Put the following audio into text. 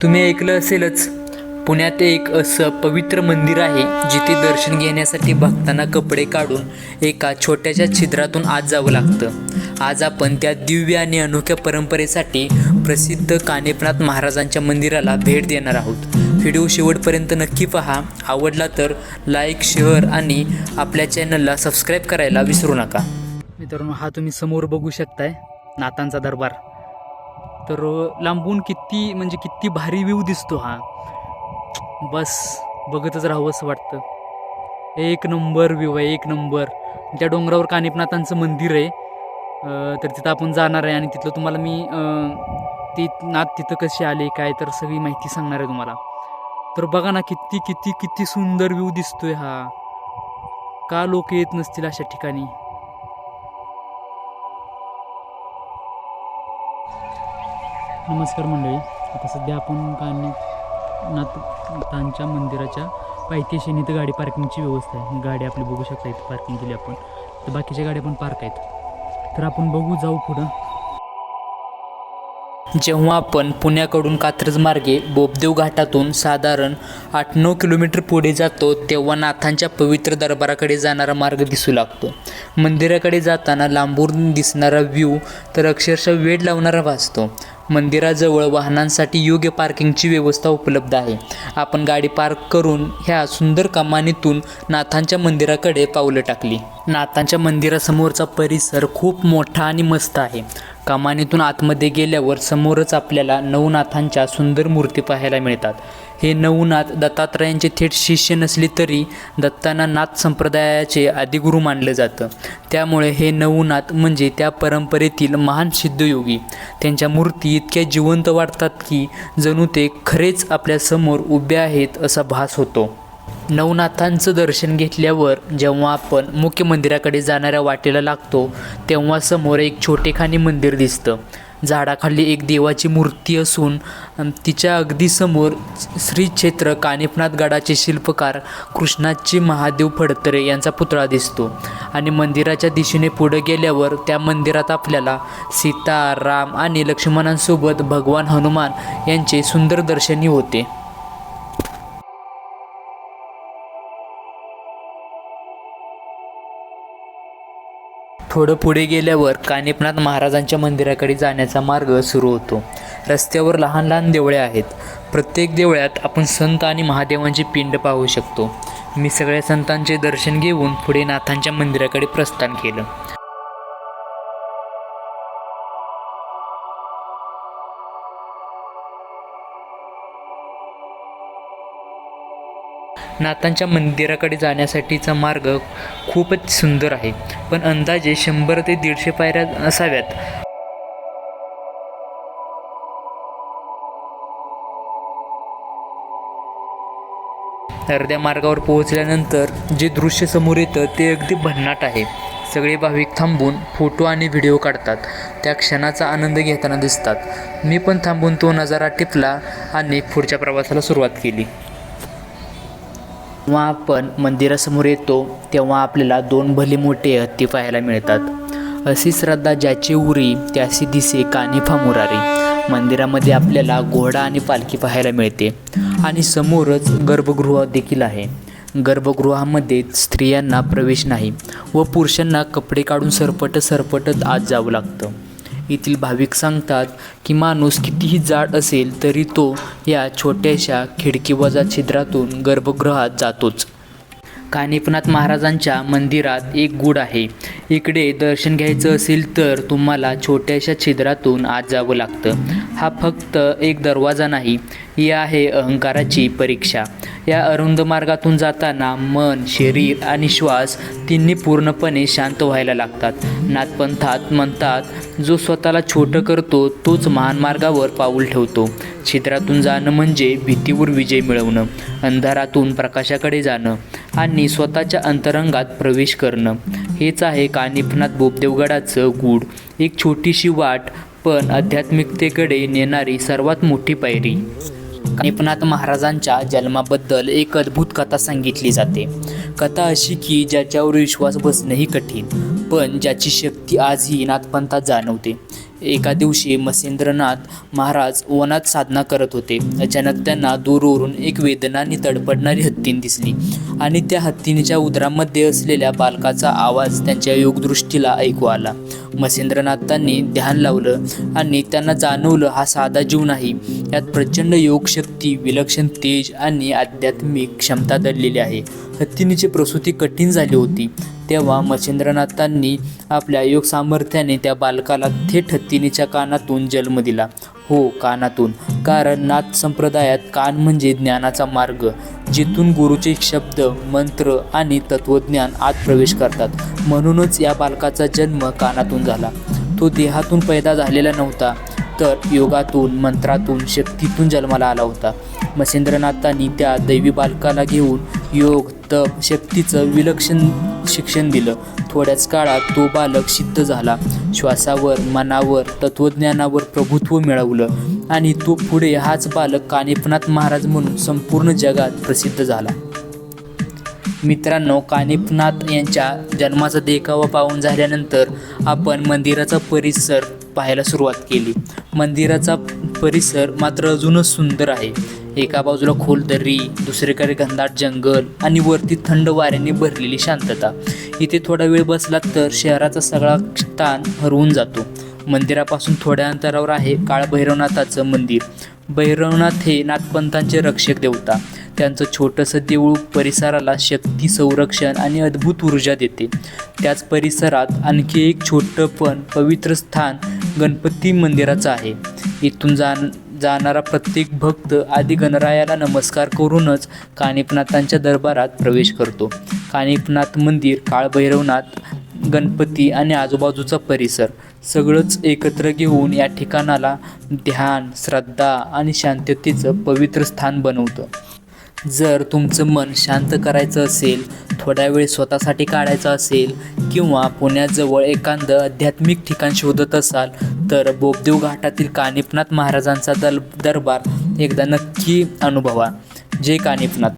तुम्ही ऐकलं असेलच, पुण्यात एक असं पवित्र मंदिर आहे जिथे दर्शन घेण्यासाठी भक्तांना कपडे काढून एका छोट्याशा छिद्रातून आत जावं लागतं। आज आपण त्या दिव्य आणि अनोख्या परंपरेसाठी प्रसिद्ध कानिफनाथ महाराजांच्या मंदिराला भेट देणार आहोत। व्हिडिओ शेवटपर्यंत नक्की पहा। आवडला तर लाईक, शेअर आणि आपल्या चॅनलला सबस्क्राईब करायला विसरू नका। मित्रांनो, हा तुम्ही समोर बघू शकताय नाथांचा दरबार। तर लांबून किती भारी व्ह्यू दिसतो हा। बस बघतच राहावं असं वाटतं। एक नंबर व्ह्यू आहे, एक नंबर। त्या डोंगरावर कानिफनाथांचं मंदिर आहे। तर तिथं आपण जाणार आहे आणि तिथलं तुम्हाला मी ती नाथ तिथं कशी आले काय तर सगळी माहिती सांगणार आहे तुम्हाला। तर बघा ना, किती किती किती सुंदर व्ह्यू दिसतोय हा। का लोक येत नसतील अशा ठिकाणी। नमस्कार मंडळी, आता सध्या आपण कानिफनाथांच्या मंदिराच्या पायथ्याशी इथं गाडी पार्किंगची व्यवस्था आहे। गाडी आपली बघू शकता, इथं पार्किंग केली आपण। तर बाकीच्या गाड्या पण पार्क आहेत। तर आपण बघू, जाऊ पुढं। जेव्हा आपण पुण्याकडून कात्रज मार्गे बोबदेव घाटातून साधारण 8-9 किलोमीटर पुढे जातो तेव्हा नाथांच्या पवित्र दरबाराकडे जाणारा मार्ग दिसू लागतो। मंदिराकडे जाताना लांबून दिसणारा व्ह्यू तर अक्षरशः वेड लावणारा भासतो। मंदिराजवळ वाहनांसाठी योग्य पार्किंगची व्यवस्था उपलब्ध आहे। आपण गाडी पार्क करून ह्या सुंदर कमानीतून नाथांच्या मंदिराकडे पावलं टाकली। नाथांच्या मंदिरासमोरचा परिसर खूप मोठा आणि मस्त आहे। कमानीतून आतमध्ये गेल्यावर समोरच आपल्याला नवनाथांच्या सुंदर मूर्ती पाहायला मिळतात। हे नवनाथ दत्तात्रयांचे थेट शिष्य नसले तरी दत्तांना नाथ संप्रदायाचे आदिगुरू मानलं जातं। त्यामुळे हे नवनाथ म्हणजे त्या परंपरेतील महान सिद्धयोगी। त्यांच्या मूर्ती इतक्या जिवंत वाटतात की जणू ते खरेच आपल्यासमोर उभे आहेत असा भास होतो। नवनाथांचं दर्शन घेतल्यावर जेव्हा आपण मुख्य मंदिराकडे जाणाऱ्या वाटेला लागतो तेव्हा समोर एक छोटेखानी मंदिर दिसतं। झाडाखाली एक देवाची मूर्ती असून तिच्या अगदी समोर श्री क्षेत्र कानिफनाथ गडाचे शिल्पकार कृष्णाजी महादेव फडतरे यांचा पुतळा दिसतो। आणि मंदिराच्या दिशेने पुढे गेल्यावर त्या मंदिरात आपल्याला सीता, राम आणि लक्ष्मणांसोबत भगवान हनुमान यांचे सुंदर दर्शनही होते। थोडं पुढे गेल्यावर कानिफनाथ महाराजांच्या मंदिराकडे जाण्याचा मार्ग सुरू होतो। रस्त्यावर लहान लहान देवळे आहेत। प्रत्येक देवळात आपण संत आणि महादेवांची पिंड पाहू शकतो। मी सगळ्या संतांचे दर्शन घेऊन पुढे नाथांच्या मंदिराकडे प्रस्थान केलं। नाथांच्या मंदिराकडे जाण्यासाठीचा मार्ग खूपच सुंदर आहे, पण अंदाजे 100 ते 150 पायऱ्या असाव्यात। अर्ध्या मार्गावर पोहोचल्यानंतर जे दृश्य समोर येतं ते अगदी भन्नाट आहे। सगळे भाविक थांबून फोटो आणि व्हिडिओ काढतात, त्या क्षणाचा आनंद घेताना दिसतात। मी पण थांबून तो नजारा टिपला आणि पुढच्या प्रवासाला सुरुवात केली। जेव्हा आपण मंदिरासमोर येतो तेव्हा आपल्याला 2 भले मोठे हत्ती पाहायला मिळतात। अशी श्रद्धा ज्याची उरी त्यासी दिसे कानिफा मुरारी। मंदिरामध्ये आपल्याला घोडा आणि पालखी पाहायला मिळते आणि समोरच गर्भगृह देखील आहे। गर्भगृहामध्ये स्त्रियांना प्रवेश नाही व पुरुषांना कपडे काढून सरपटत आत जावं लागतं। येथील भाविक सांगतात की माणूस कितीही जाड असेल तरी तो या छोट्याशा खिडकीवजा छिद्रातून गर्भगृहात जातोच। कानिफनाथ महाराजांच्या मंदिरात एक गूढ आहे। इकडे दर्शन घ्यायचं असेल तर तुम्हाला छोट्याशा छिद्रातून आत जावं लागतं। हा फक्त एक दरवाजा नाही, ही आहे अहंकाराची परीक्षा। या अरुंद मार्गातून जाताना मन, शरीर आणि श्वास तिन्ही पूर्णपणे शांत व्हायला लागतात। नाथपंथात म्हणतात, जो स्वतःला छोटं करतो तोच महान मार्गावर पाऊल ठेवतो। छिद्रातून जाणं म्हणजे भीतीवर विजय मिळवणं, अंधारातून प्रकाशाकडे जाणं आणि स्वतःच्या अंतरंगात प्रवेश करणं। हेच आहे कानिफनाथ बोबदेवगडाचं गूढ। एक छोटीशी वाट पण आध्यात्मिकतेकडे नेणारी सर्वात मोठी पायरी। कानिफनाथ महाराजांच्या जन्माबद्दल एक अद्भुत कथा सांगितली जाते। कथा अशी की ज्याच्यावर विश्वास बसणंही कठीण, पण ज्याची शक्ती आजही नाथपंथात जाणवते। एका दिवशी मच्छिंद्रनाथ महाराज वनात साधना करत होते. अचानक त्यांना दूरवरून एक वेदनाने तडफडणारी हत्तीण दिसली आणि त्या हत्तीणीच्या उदरामध्ये असलेल्या बालकाचा आवाज त्यांच्या योगदृष्टीला ऐकू आला. मच्छिंद्रनाथांनी ध्यान लावलं आणि त्यांना जाणवलं हा साधा जीव नाही, यात प्रचंड योगशक्ती, विलक्षण तेज आणि आध्यात्मिक क्षमता दडलेली आहे. हत्तीणीची प्रसूती कठीण झाली होती. तेव्हा मच्छिंद्रनाथांनी आपल्या योग सामर्थ्याने त्या बालकाला थेट हत्तीणीच्या कानातून जन्म दिला. हो, कानातून. कारण नाथ संप्रदायात कान म्हणजे ज्ञानाचा मार्ग, जिथून गुरुचे शब्द, मंत्र आणि तत्वज्ञान आत प्रवेश करतात. म्हणूनच या बालकाचा जन्म कानातून झाला. तो देहातून पैदा झालेला नव्हता, तर योगातून, मंत्रातून, शक्तीतून जन्माला आला होता. मच्छिंद्रनाथांनी त्या दैवी बालकाला घेऊन योग, तप, शक्तीचं विलक्षण शिक्षण दिलं. थोड्याच काळात तो बालक सिद्ध झाला. श्वासावर, मनावर, तत्वज्ञानावर प्रभुत्व मिळवलं आणि तो पुढे हाच बालक कानिफनाथ महाराज म्हणून संपूर्ण जगात प्रसिद्ध झाला. मित्रांनो, कानिफनाथ यांच्या जन्माचा देखावा पाहून झाल्यानंतर आपण मंदिराचा परिसर पाहायला सुरुवात केली. मंदिराचा परिसर मात्र अजूनच सुंदर आहे. एका बाजूला खोल दरी, दुसरीकडे घनदाट जंगल आणि वरती थंड वाऱ्याने भरलेली शांतता. इथे थोडा वेळ बसलात तर शहराचा सगळा ताण हरवून जातो. मंदिरापासून थोड्या अंतरावर आहे काळभैरवनाथाचं मंदिर. भैरवनाथ हे नाथपंथांचे रक्षक देवता. त्यांचं छोटंसं देऊळ परिसराला शक्ती, संरक्षण आणि अद्भुत ऊर्जा देते. त्याच परिसरात आणखी एक छोटं पण पवित्र स्थान गणपती मंदिराचं आहे. इथून जाणारा प्रत्येक भक्त आधी गणरायाला नमस्कार करूनच कानिफनाथांच्या दरबारात प्रवेश करतो. कानिफनाथ मंदिर, काळभैरवनाथ, गणपती आणि आजूबाजूचा परिसर सगळंच एकत्र घेऊन या ठिकाणाला ध्यान, श्रद्धा आणि शांततेचं पवित्र स्थान बनवतं. जर तुमचं मन शांत करायचं असेल, थोडा वेळ स्वतःसाठी काढायचा असेल किंवा पुण्याजवळ एखादं आध्यात्मिक ठिकाण शोधत असाल तर बोबदेव घाटातील कानिफनाथ महाराजांचा दरबार एकदा नक्की अनुभवा. जय कानिफनाथ.